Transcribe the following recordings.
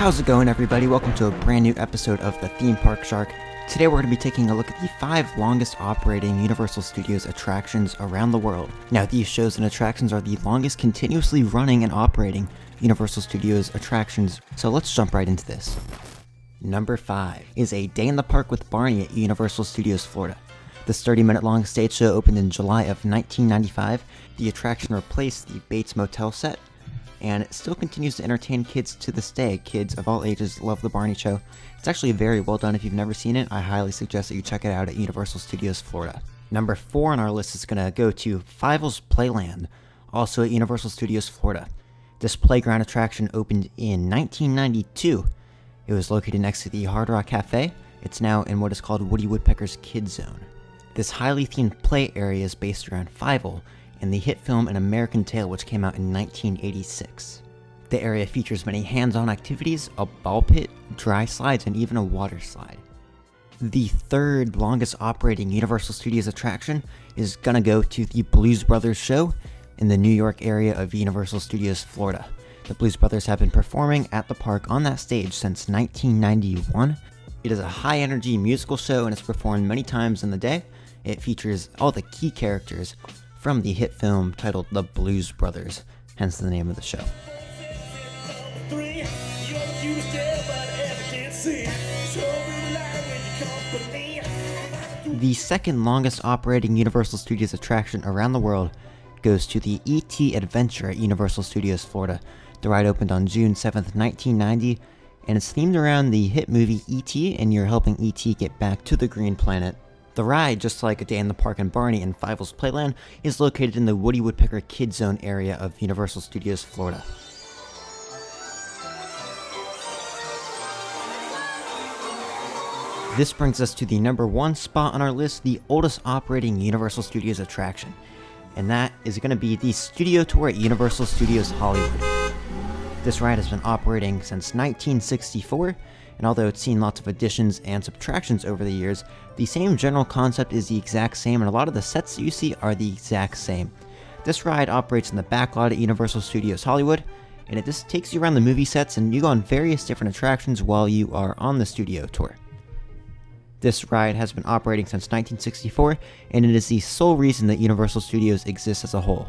How's it going, everybody? Welcome to a brand new episode of the Theme Park Shark. Today we're going to be taking a look at the 5 longest operating Universal Studios attractions around the world. Now, these shows and attractions are the longest continuously running and operating Universal Studios attractions, so let's jump right into this. Number 5 is A Day in the Park with Barney at Universal Studios Florida. This 30-minute long stage show opened in July of 1995. The attraction replaced the Bates Motel set, and it still continues to entertain kids to this day. Kids of all ages love the Barney show. It's actually very well done. If you've never seen it, I highly suggest that you check it out at Universal Studios Florida. Number 4 on our list is going to go to Fievel's Playland, also at Universal Studios Florida. This playground attraction opened in 1992. It was located next to the Hard Rock Cafe. It's now in what is called Woody Woodpecker's Kids Zone. This highly themed play area is based around Fievel and the hit film An American Tail, which came out in 1986. The area features many hands-on activities, a ball pit, dry slides, and even a water slide. The 3rd longest operating Universal Studios attraction is gonna go to the Blues Brothers show in the New York area of Universal Studios Florida. The Blues Brothers have been performing at the park on that stage since 1991. It is a high-energy musical show and it's performed many times in the day. It features all the key characters from the hit film titled The Blues Brothers, hence the name of the show. The 2nd longest operating Universal Studios attraction around the world goes to the E.T. Adventure at Universal Studios Florida. The ride opened on June 7th, 1990, and it's themed around the hit movie E.T., and you're helping E.T. get back to the Green Planet. The ride, just like A Day in the Park and Barney and Fievel's Playland, is located in the Woody Woodpecker Kids Zone area of Universal Studios Florida. This brings us to the number 1 spot on our list, the oldest operating Universal Studios attraction, and that is going to be the Studio Tour at Universal Studios Hollywood. This ride has been operating since 1964, and although it's seen lots of additions and subtractions over the years, the same general concept is the exact same, and a lot of the sets that you see are the exact same. This ride operates in the back lot at Universal Studios Hollywood, and it just takes you around the movie sets and you go on various different attractions while you are on the studio tour. This ride has been operating since 1964, and it is the sole reason that Universal Studios exists as a whole.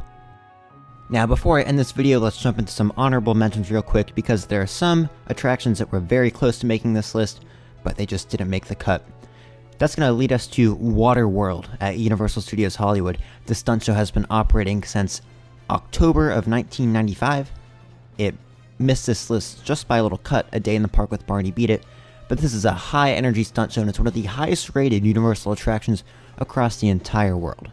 Now, before I end this video, let's jump into some honorable mentions real quick, because there are some attractions that were very close to making this list, but they just didn't make the cut. That's going to lead us to Waterworld at Universal Studios Hollywood. The stunt show has been operating since October of 1995. It missed this list just by a little cut. A Day in the Park with Barney beat it, but this is a high-energy stunt show, and it's one of the highest-rated Universal attractions across the entire world.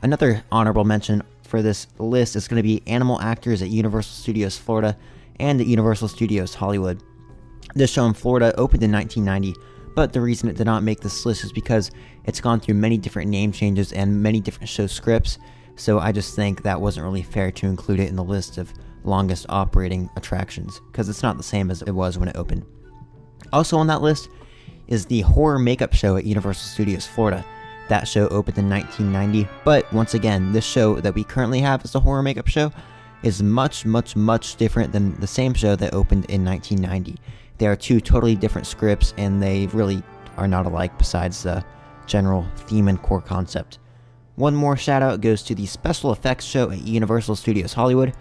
Another honorable mention for this list is going to be Animal Actors at Universal Studios Florida and at Universal Studios Hollywood. This show in Florida opened in 1990, but the reason it did not make this list is because it's gone through many different name changes and many different show scripts, so I just think that wasn't really fair to include it in the list of longest operating attractions, because it's not the same as it was when it opened. Also on that list is the Horror Makeup Show at Universal Studios Florida. That show opened in 1990, but once again, this show that we currently have as the Horror Makeup Show is much different than the same show that opened in 1990. They are 2 totally different scripts, and they really are not alike besides the general theme and core concept. One more shout out goes to the Special Effects Show at Universal Studios Hollywood.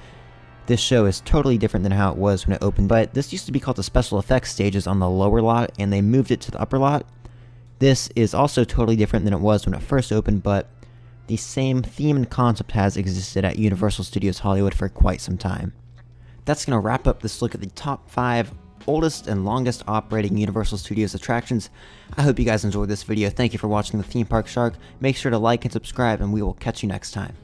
This show is totally different than how it was when it opened, but this used to be called the Special Effects Stages on the lower lot, and they moved it to the upper lot. This is also totally different than it was when it first opened, but the same theme and concept has existed at Universal Studios Hollywood for quite some time. That's going to wrap up this look at the top 5 oldest and longest operating Universal Studios attractions. I hope you guys enjoyed this video. Thank you for watching the Theme Park Shark. Make sure to like and subscribe, and we will catch you next time.